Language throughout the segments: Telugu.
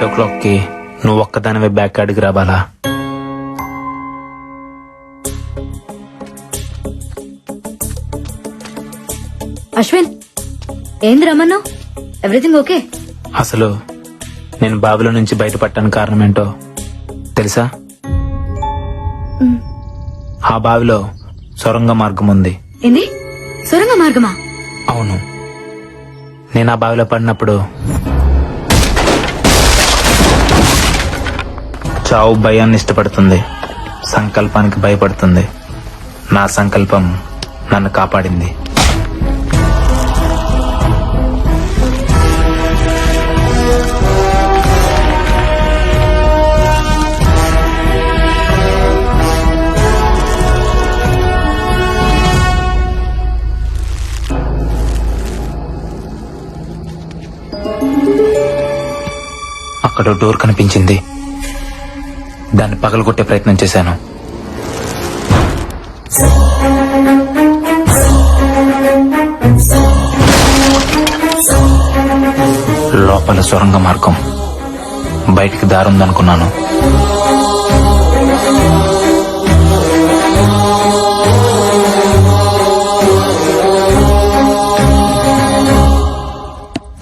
8 నువ్వు ఒక్కదానివే బ్యాక్ అడిగి రావాలా? అశ్విన్, ఏంది రమ్మను? Everything okay? అసలు నేను బావిలో నుంచి బయటపడటానికి కారణం ఏంటో తెలుసా? ఆ బావిలో సొరంగ మార్గం ఉంది. ఏంది? సొరంగ మార్గమా? అవును. నేను ఆ బావిలో పడినప్పుడు చావు భయాన్ని ఇష్టపడుతుంది, సంకల్పానికి భయపడుతుంది. నా సంకల్పం నన్ను కాపాడింది. అక్కడ డోర్ కనిపించింది. దాన్ని పగలగొట్టే ప్రయత్నం చేశాను. లోపల సొరంగ మార్గం, బయటికి దారుందనుకున్నాను.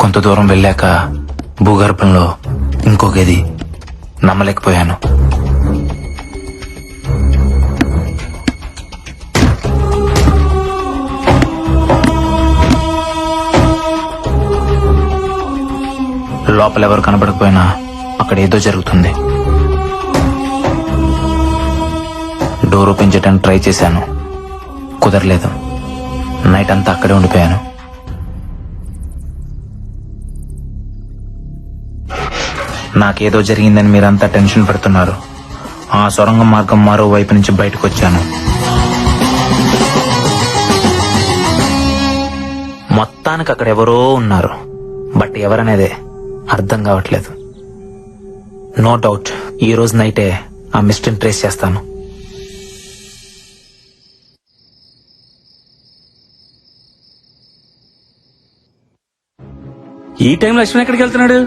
కొంత దూరం వెళ్ళాక భూగర్భంలో ఇంకో గది. నమ్మలేకపోయాను. లోపల ఎవరు కనబడకపోయినా అక్కడ ఏదో జరుగుతుంది. డోర్ ఓపెన్ చేయడానికి ట్రై చేశాను, కుదరలేదు. నైట్ అంతా అక్కడే ఉండిపోయాను. నాకేదో జరిగిందని మీరంతా టెన్షన్ పడుతున్నారు. ఆ సొరంగ మార్గం మరో వైపు నుంచి బయటకు వచ్చాను. మొత్తానికి అక్కడ ఎవరో ఉన్నారు, బట్ ఎవరనేదే అర్థం కావట్లేదు. నో డౌట్ ఈ రోజు నైటే ఆ మిస్టరీని ట్రేస్ చేస్తాను. ఈ టైంలో లక్ష్మణ్ ఎక్కడికి వెళ్తున్నాడు?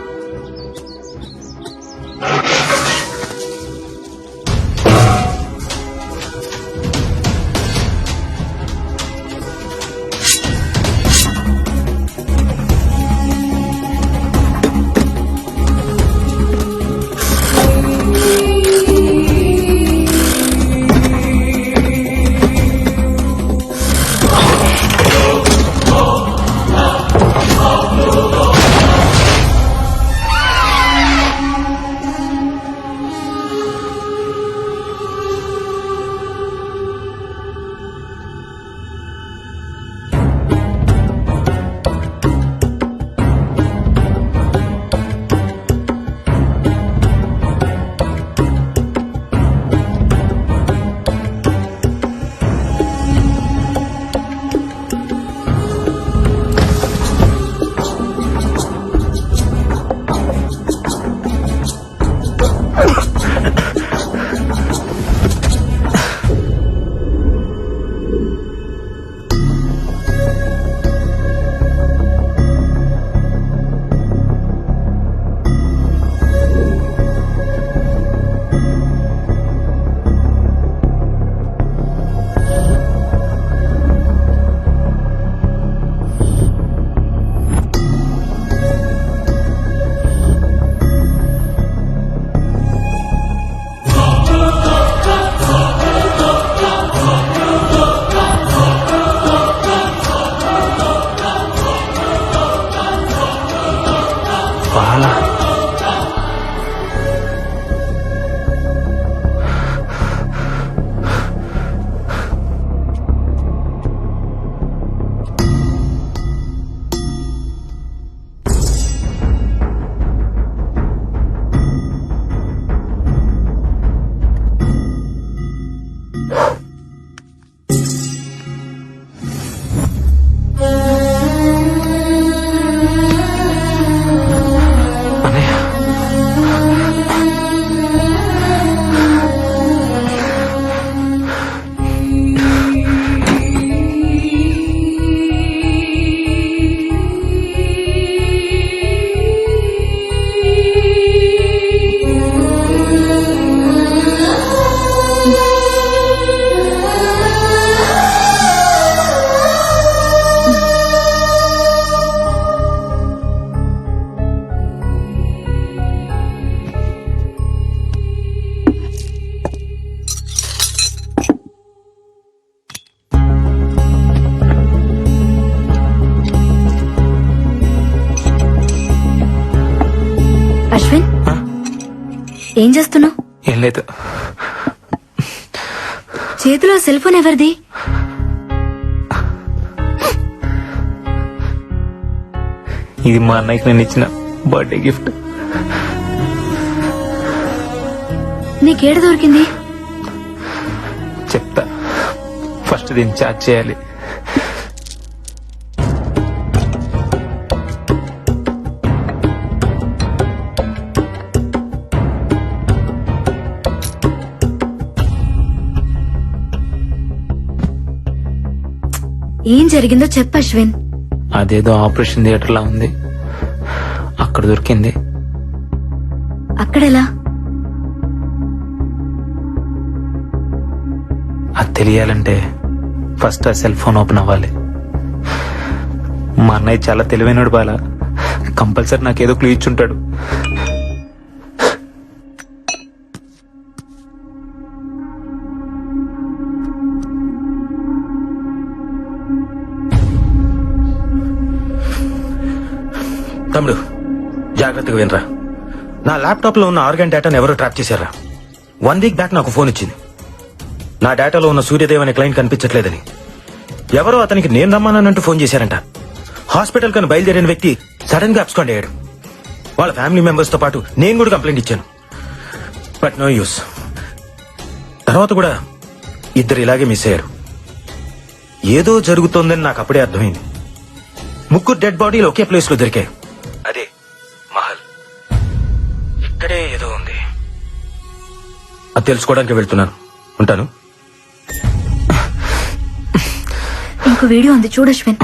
ఏం చేస్తున్నావు? ఏం లేదు. చేతిలో సెల్ ఫోన్ ఎవరిది? ఇది మా అన్నయ్యకి నేను ఇచ్చిన బర్త్డే గిఫ్ట్. నీకేడ దొరికింది? చెప్తా, ఫస్ట్ దీన్ని చార్జ్ చేయాలి. ఏం జరిగిందో చెప్పు అశ్విన్. అదేదో ఆపరేషన్ థియేటర్ లా ఉంది, అక్కడ దొరికింది. అక్కడెలా? అది తెలియాలంటే ఫస్ట్ ఆ సెల్ ఫోన్ ఓపెన్ అవ్వాలి. మా అన్నయ్య చాలా తెలివైనడు బాలా, కంపల్సరీ నాకేదో క్లూ ఇచ్చుంటాడు. తమ్ముడు, జాగ్రత్తగా వినరా. నా ల్యాప్టాప్ లో ఉన్న ఆర్గాన్ డేటాను ఎవరో ట్రాప్ చేశారా? 1 వీక్ బ్యాక్ నాకు ఫోన్ ఇచ్చింది. నా డేటాలో ఉన్న సూర్యదేవ్ అనే క్లయింట్ కనిపించట్లేదని ఎవరో అతనికి నేను రమ్మానంటూ ఫోన్ చేశారంట. హాస్పిటల్ కని బయలుదేరిన వ్యక్తి సడన్ గా అబ్స్కాండ్ అయ్యాడు. వాళ్ళ ఫ్యామిలీ మెంబర్స్ తో పాటు నేను కూడా కంప్లైంట్ ఇచ్చాను, బట్ నో యూస్. తర్వాత కూడా ఇద్దరు ఇలాగే మిస్ అయ్యారు. ఏదో జరుగుతోందని నాకు అప్పుడే అర్థమైంది. 3 డెడ్ బాడీలు ఒకే ప్లేస్ లో దొరికాయి. అదే మహల్. ఇక్కడే ఏదో ఉంది, అది తెలుసుకోవడానికి వెళ్తున్నాను. ఉంటాను. ఇంకో వీడియో ఉంది, చూడు అశ్విన్.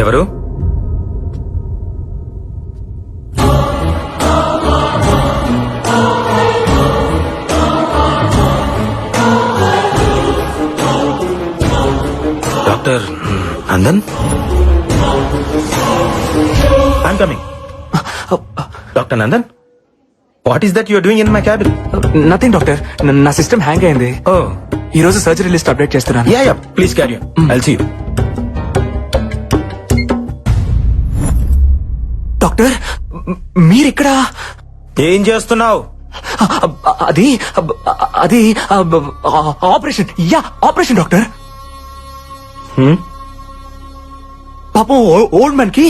ఎవరు? Doctor Nandan? I'm coming. Doctor Nandan, what is that your doing in my cabin? Nothing doctor, నా సిస్టమ్ హ్యాంగ్ అయింది. ఓ, ఈ రోజు సర్జరీ లిస్ట్ అప్డేట్ చేస్తున్నాను. Yeah yeah, please carry on. I'll see you. Doctor, మీరిక్కడ? ఏం చేస్తున్నావు? అది అది ఆపరేషన్. Yeah, operation doctor. పాపం ఓల్డ్ మ్యాన్ కి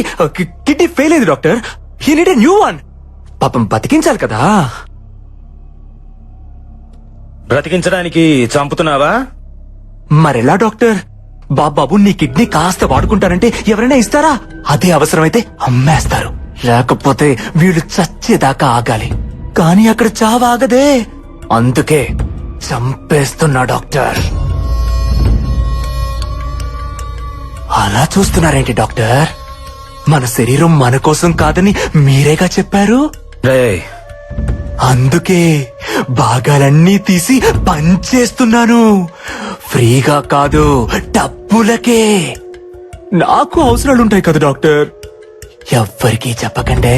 కిడ్నీ ఫెయిల్ అయింది doctor. He need a new one. పాపం బతికించాలి కదా. బ్రతికించడానికి చంపుతున్నావా? మరెలా డాక్టర్? బాబు నీ కిడ్నీ కాస్త వాడుకుంటారంటే ఎవరైనా ఇస్తారా? అదే అవసరమైతే అమ్మేస్తారు. లేకపోతే వీళ్ళు చచ్చేదాకా ఆగాలి. కానీ అక్కడ చావాగదే, అందుకే చంపేస్తున్నా డాక్టర్. అలా చూస్తున్నారేంటి డాక్టర్? మన శరీరం మన కోసం కాదని మీరేగా చెప్పారు. రేయ్, అందుకే భాగాలన్నీ తీసి పంచేస్తున్నాను. ఫ్రీగా కాదు, డబ్బులకే. నాకు అవసరాలుంటాయి కదా డాక్టర్. ఎవ్వరికీ చెప్పకండే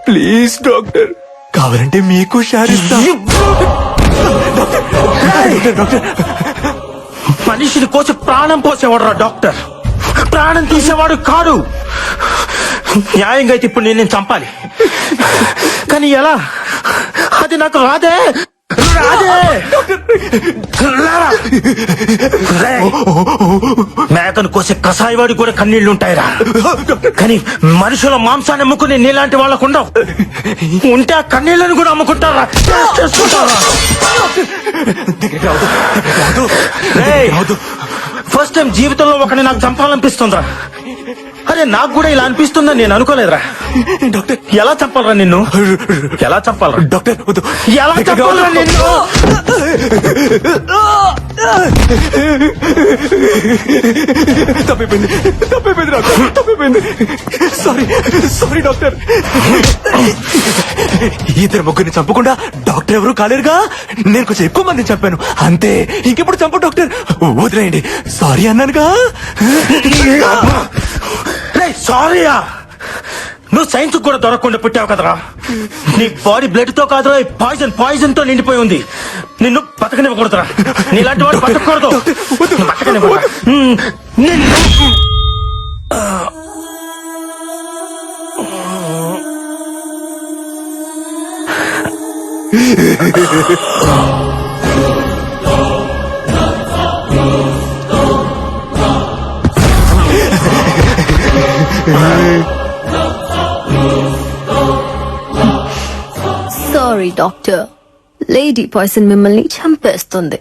ప్లీజ్ డాక్టర్. కావాలంటే మీకు షేర్ ఇస్తా. డాక్టర్, మనిషిని కోసి ప్రాణం పోసేవాడు రా డాక్టర్, ప్రాణం తీసేవాడు కాడు. న్యాయంగా అయితే ఇప్పుడు నేను చంపాలి, కానీ ఎలా? అది నాకు రాదే. మేకను కోసే కసాయివాడి కూడా కన్నీళ్లుంటాయిరా, కానీ మనుషుల మాంసాన్ని అమ్ముకుని నీలాంటి వాళ్ళకు ఉండవు. ఉంటే ఆ కన్నీళ్లను కూడా అమ్ముకుంటారా, చేసుకుంటారా? ఫస్ట్ టైం జీవితంలో ఒకటి నాకు చంపాలనిపిస్తుందా? అరే నాకు కూడా ఇలా అనిపిస్తుందని నేను అనుకోలేదురా. డాక్టర్ ఎలా చంపాలరా నిన్ను? ఎలా చంపాలరా? డాక్టర్ వద్దు. ఎలా చంపాలరా నిన్ను? తప్పిపోయింది డాక్టర్, తప్పిపోయింది. Sorry doctor. ఇద్దరు ముగ్గురిని చంపకుండా డాక్టర్ ఎవరు కాలేరుగా. నేను కొంచెం ఎక్కువ మందిని చంపాను అంతే. ఇంకెప్పుడు చంప డాక్టర్, వదిలేయండి. సారీ అన్నానుగా. సారీయా? నువ్వు సైన్స్ కూడా దొరకకుండా పుట్టావు కదరా. నీ బాడీ బ్లడ్ తో కాదురా, పాయిజన్ తో నిండిపోయి ఉంది. నిన్ను బతకనివ్వకూడదురా. నీలాంటి వాడు బతకూడదు. బతకనివ్వకూడదు. నిన్ను సారీ డాక్టర్, లేడీ పాయిజన్ మిమ్మల్ని చంపేస్తుంది.